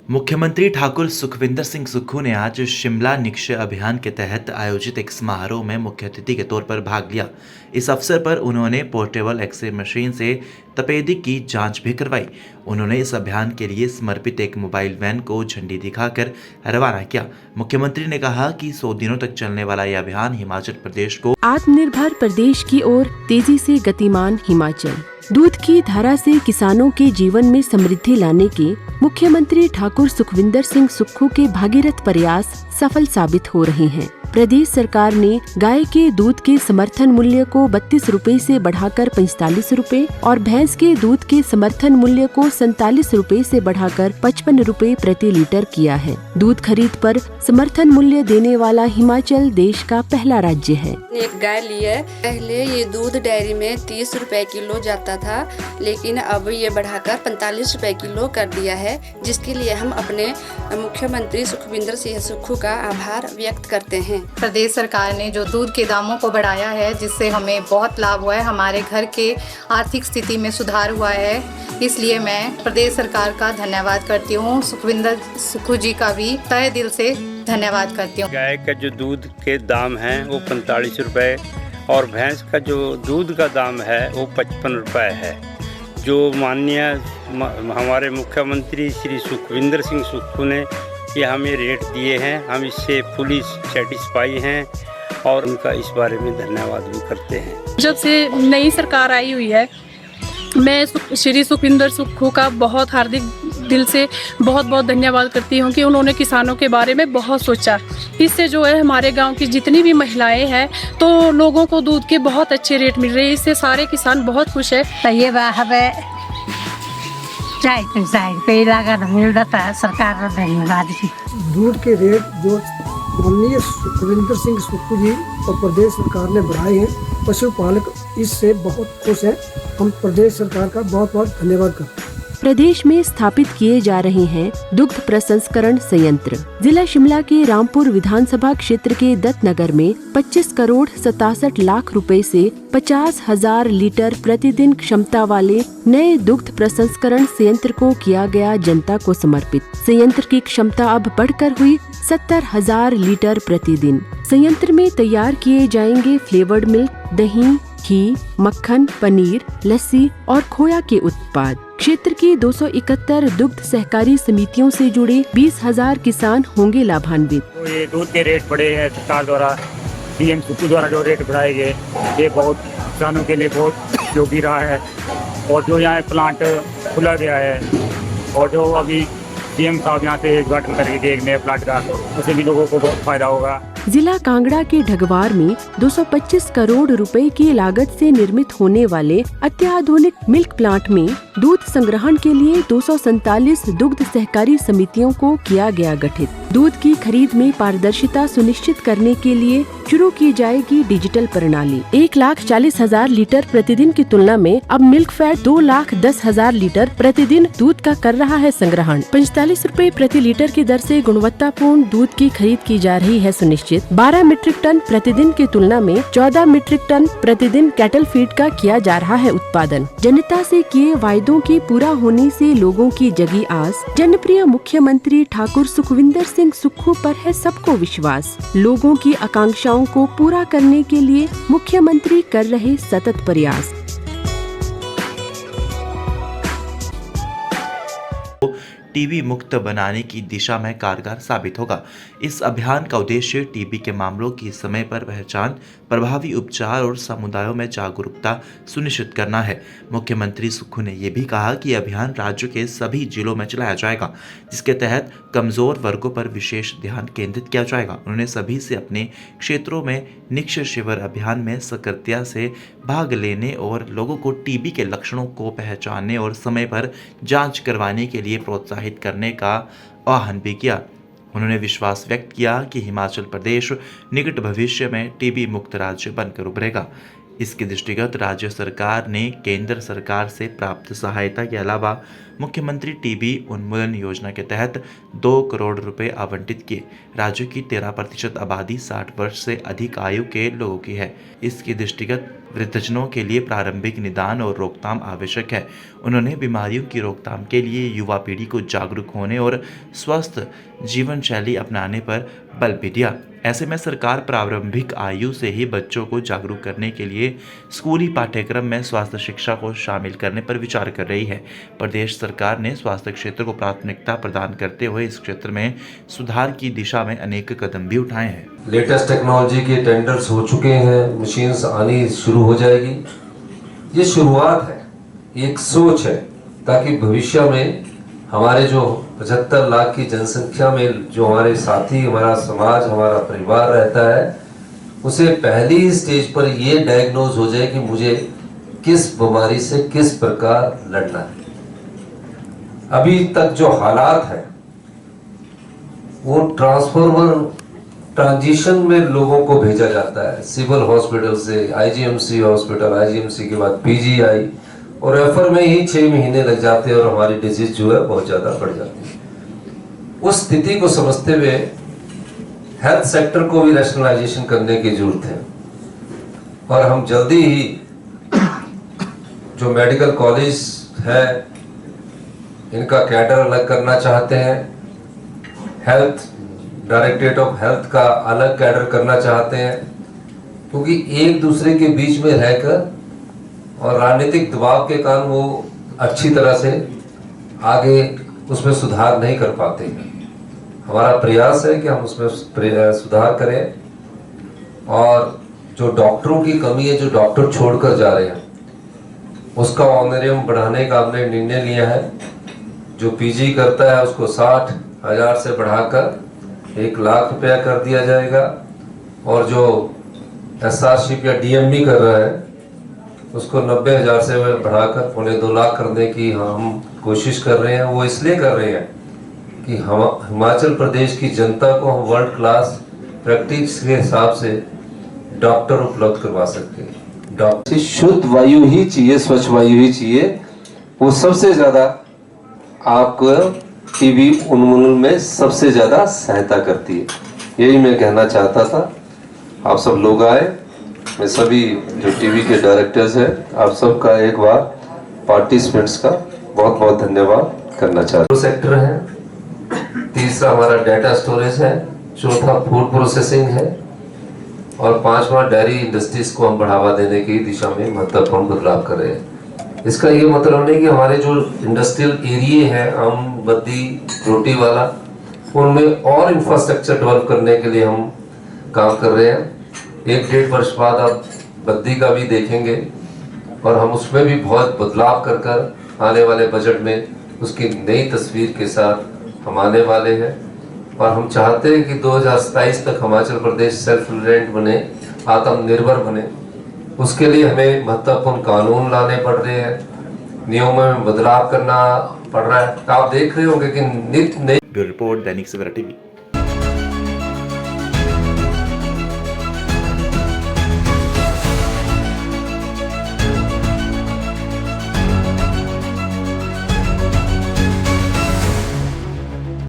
मुख्यमंत्री ठाकुर सुखविंदर सिंह सुक्खू ने आज शिमला निक्षय अभियान के तहत आयोजित एक समारोह में मुख्य अतिथि के तौर पर भाग लिया। इस अवसर पर उन्होंने पोर्टेबल एक्सरे मशीन से तपेदिक की जांच भी करवाई। उन्होंने इस अभियान के लिए समर्पित एक मोबाइल वैन को झंडी दिखाकर रवाना किया। मुख्यमंत्री ने कहा कि 100 दिनों तक चलने वाला यह अभियान हिमाचल प्रदेश को आत्मनिर्भर प्रदेश की ओर तेजी से गतिमान हिमाचल। दूध की धारा से किसानों के जीवन में समृद्धि लाने के मुख्यमंत्री ठाकुर सुखविंदर सिंह सुक्खू के भागीरथ प्रयास सफल साबित हो रहे हैं। प्रदेश सरकार ने गाय के दूध के समर्थन मूल्य को 32 रुपए से बढ़ाकर 45 रुपए और भैंस के दूध के समर्थन मूल्य को 47 रुपए से बढ़ाकर 55 रुपए प्रति लीटर किया है। दूध खरीद पर समर्थन मूल्य देने वाला हिमाचल देश का पहला राज्य है। एक गाय ली है। पहले ये दूध डेयरी में 30 रुपए किलो जाता था, लेकिन अब ये बढ़ाकर 45 रुपए किलो कर दिया है, जिसके लिए हम अपने मुख्यमंत्री सुखविंदर सिंह सुक्खू का आभार व्यक्त करते हैं। प्रदेश सरकार ने जो दूध के दामों को बढ़ाया है, जिससे हमें बहुत लाभ हुआ है, हमारे घर के आर्थिक स्थिति में सुधार हुआ है, इसलिए मैं प्रदेश सरकार का धन्यवाद करती हूँ। सुखविंदर सुक्खू जी का भी तहे दिल से धन्यवाद करती हूँ। गाय का जो दूध के दाम है वो 45 रुपये और भैंस का जो दूध का दाम है वो 55 रुपये है। जो माननीय हमारे मुख्यमंत्री श्री सुखविंदर सिंह सुक्खू ने ये हमें रेट दिए हैं, हम इससे फुली सेटिस्फाई हैं और उनका इस बारे में धन्यवाद भी करते हैं। जब से नई सरकार आई हुई है, मैं श्री सुखविंदर सुक्खू का बहुत हार्दिक दिल से बहुत बहुत धन्यवाद करती हूँ कि उन्होंने किसानों के बारे में बहुत सोचा। इससे जो है हमारे गांव की जितनी भी महिलाएं हैं तो लोगों को दूध के बहुत अच्छे रेट मिल रहे हैं। इससे सारे किसान बहुत खुश है। ये हमें पे लागत मिल रहा है, सरकार का धन्यवाद। दूध के रेट जो माननीय सुखविंदर सिंह सुक्खू जी और प्रदेश सरकार ने बढ़ाए हैं, पशुपालक इससे बहुत खुश है। हम प्रदेश सरकार का बहुत बहुत धन्यवाद करते हैं। प्रदेश में स्थापित किए जा रहे हैं दुग्ध प्रसंस्करण संयंत्र। जिला शिमला के रामपुर विधानसभा क्षेत्र के दत्तनगर में 25 करोड़ 67 लाख रुपए से 50,000 लीटर प्रतिदिन क्षमता वाले नए दुग्ध प्रसंस्करण संयंत्र को किया गया जनता को समर्पित। संयंत्र की क्षमता अब बढ़कर हुई 70,000 लीटर प्रतिदिन। संयंत्र में तैयार किए जाएंगे फ्लेवर्ड मिल्क, दही, घी, मक्खन, पनीर, लस्सी और खोया के उत्पाद। क्षेत्र की 271 दुग्ध सहकारी समितियों से जुड़े 20,000 किसान होंगे लाभान्वित। तो ये दूध के रेट बढ़े हैं सरकार द्वारा, पीएम सुक्खू द्वारा जो रेट बढ़ाए गए, ये बहुत किसानों के लिए बहुत उपयोगी रहा है। और जो यहाँ प्लांट खुला गया है और जो अभी पीएम साहब यहाँ से उद्घाटन करेंगे एक नए प्लांट का, उससे भी लोगों को बहुत फायदा होगा। जिला कांगड़ा के ढगवार में 225 करोड़ रुपए की लागत से निर्मित होने वाले अत्याधुनिक मिल्क प्लांट में दूध संग्रहण के लिए 247 दुग्ध सहकारी समितियों को किया गया गठित। दूध की खरीद में पारदर्शिता सुनिश्चित करने के लिए शुरू की जाएगी डिजिटल प्रणाली। 1,40,000 लीटर प्रतिदिन की तुलना में अब मिल्क फैट 2,10,000 लीटर प्रतिदिन दूध का कर रहा है संग्रहण। 45 रुपए प्रति लीटर की दर से गुणवत्तापूर्ण दूध की खरीद की जा रही है सुनिश्चित। 12 मीट्रिक टन प्रतिदिन की तुलना में 14 मीट्रिक टन प्रतिदिन कैटल फीड का किया जा रहा है उत्पादन। जनता से किए वायदों के पूरा होने से लोगों की जगी आस। जनप्रिय मुख्यमंत्री ठाकुर सुखविंदर सिंह सुक्खू पर है सबको विश्वास। लोगों की आकांक्षाओं को पूरा करने के लिए मुख्यमंत्री कर रहे सतत प्रयास। टीबी मुक्त बनाने की दिशा में कारगर साबित होगा। इस अभियान का उद्देश्य टीबी के मामलों की समय पर पहचान, प्रभावी उपचार और समुदायों में जागरूकता सुनिश्चित करना है। मुख्यमंत्री सुक्खू ने यह भी कहा कि अभियान राज्य के सभी जिलों में चलाया जाएगा, जिसके तहत कमजोर वर्गों पर विशेष ध्यान केंद्रित किया जाएगा। उन्होंने सभी से अपने क्षेत्रों में निक्षय शिविर अभियान में सक्रियता से भाग लेने और लोगों को टीबी के लक्षणों को पहचानने और समय पर जांच करवाने के लिए प्रोत्साहित करने का आह्वान भी किया। उन्होंने विश्वास व्यक्त किया कि हिमाचल प्रदेश निकट भविष्य में टीबी मुक्त राज्य बनकर उभरेगा। इसके दृष्टिगत राज्य सरकार ने केंद्र सरकार से प्राप्त सहायता के अलावा मुख्यमंत्री टीबी उन्मूलन योजना के तहत 2 करोड़ रुपए आवंटित किए। राज्य की 13% आबादी 60 वर्ष से अधिक आयु के लोगों की है। इसके दृष्टिगत वृद्धजनों के लिए प्रारंभिक निदान और रोकथाम आवश्यक है। उन्होंने बीमारियों की रोकथाम के लिए युवा पीढ़ी को जागरूक होने और स्वस्थ जीवन शैली अपनाने पर बल भी दिया। ऐसे में सरकार प्रारंभिक आयु से ही बच्चों को जागरूक करने के लिए स्कूली पाठ्यक्रम में स्वास्थ्य शिक्षा को शामिल करने पर विचार कर रही है। प्रदेश सरकार ने स्वास्थ्य क्षेत्र को प्राथमिकता प्रदान करते हुए इस क्षेत्र में सुधार की दिशा में अनेक कदम भी उठाए हैं। लेटेस्ट टेक्नोलॉजी के टेंडर्स हो चुके हैं, मशीन्स आनी शुरू हो जाएगी। ये शुरुआत है, एक सोच है, ताकि भविष्य में हमारे जो 75 लाख की जनसंख्या में जो हमारे साथी, हमारा समाज, हमारा परिवार रहता है, उसे पहली स्टेज पर ये डायग्नोज हो जाए कि मुझे किस बीमारी से किस प्रकार लड़ना है। अभी तक जो हालात है वो ट्रांजिशन में लोगों को भेजा जाता है सिविल हॉस्पिटल से आईजीएमसी हॉस्पिटल, आईजीएमसी के बाद पीजीआई, और रेफर में ही 6 महीने लग जाते हैं और हमारी डिजीज जो है बहुत ज्यादा बढ़ जाती है। उस स्थिति को समझते हुए हेल्थ सेक्टर को भी रैशनलाइजेशन करने की जरूरत है और हम जल्दी ही जो मेडिकल कॉलेज है इनका कैडर अलग करना चाहते हैं। हेल्थ डायरेक्टरेट ऑफ हेल्थ का अलग कैडर करना चाहते हैं, क्योंकि एक दूसरे के बीच में रहकर और राजनीतिक दबाव के कारण वो अच्छी तरह से आगे उसमें सुधार नहीं कर पाते हैं। हमारा प्रयास है कि हम उसमें सुधार करें और जो डॉक्टरों की कमी है, जो डॉक्टर छोड़कर जा रहे हैं, उसका ऑनरेरियम बढ़ाने का हमने निर्णय लिया है। जो पीजी करता है उसको 60,000 से बढ़ाकर 1 लाख रुपया कर दिया जाएगा और जो एसआरशिप या डीएमबी कर रहा है उसको 90,000 से बढ़ाकर 2.25 लाख करने की हम कोशिश कर रहे हैं। वो इसलिए कर रहे हैं कि हम हिमाचल प्रदेश की जनता को हम वर्ल्ड क्लास प्रैक्टिस के हिसाब से डॉक्टर उपलब्ध करवा सकते हैं। डॉक्टर शुद्ध वायु ही चाहिए, स्वच्छ वायु ही चाहिए। वो सबसे ज्यादा आपको टीबी उन्मूलन में सबसे ज्यादा सहायता करती है। यही मैं कहना चाहता था। आप सब लोग आए, मैं सभी जो टीवी के डायरेक्टर्स हैं, आप सबका एक बार पार्टिसिपेंट्स का बहुत बहुत धन्यवाद करना चाहता हूँ। सेक्टर है, तीसरा हमारा डाटा स्टोरेज है, चौथा फूड प्रोसेसिंग है और 5वां डेयरी इंडस्ट्रीज को हम बढ़ावा देने की दिशा में महत्वपूर्ण बदलाव कर रहे हैं। इसका ये मतलब नहीं कि हमारे जो इंडस्ट्रियल एरिया है आम बद्दी रोटी वाला, उनमें और इंफ्रास्ट्रक्चर डेवलप करने के लिए हम काम कर रहे हैं। 1-1.5 वर्ष बाद आप बद्दी का भी देखेंगे और हम उसमें भी बहुत बदलाव कर आने वाले बजट में उसकी नई तस्वीर के साथ हम आने वाले हैं और हम चाहते हैं कि 2027 तक हिमाचल प्रदेश सेल्फ रिलायंट बने, आत्मनिर्भर बने। उसके लिए हमें महत्वपूर्ण कानून लाने पड़ रहे हैं, नियमों में बदलाव करना पड़ रहा है। आप देख रहे होंगे कि नित्य नई bureau report Dainik Savera TV.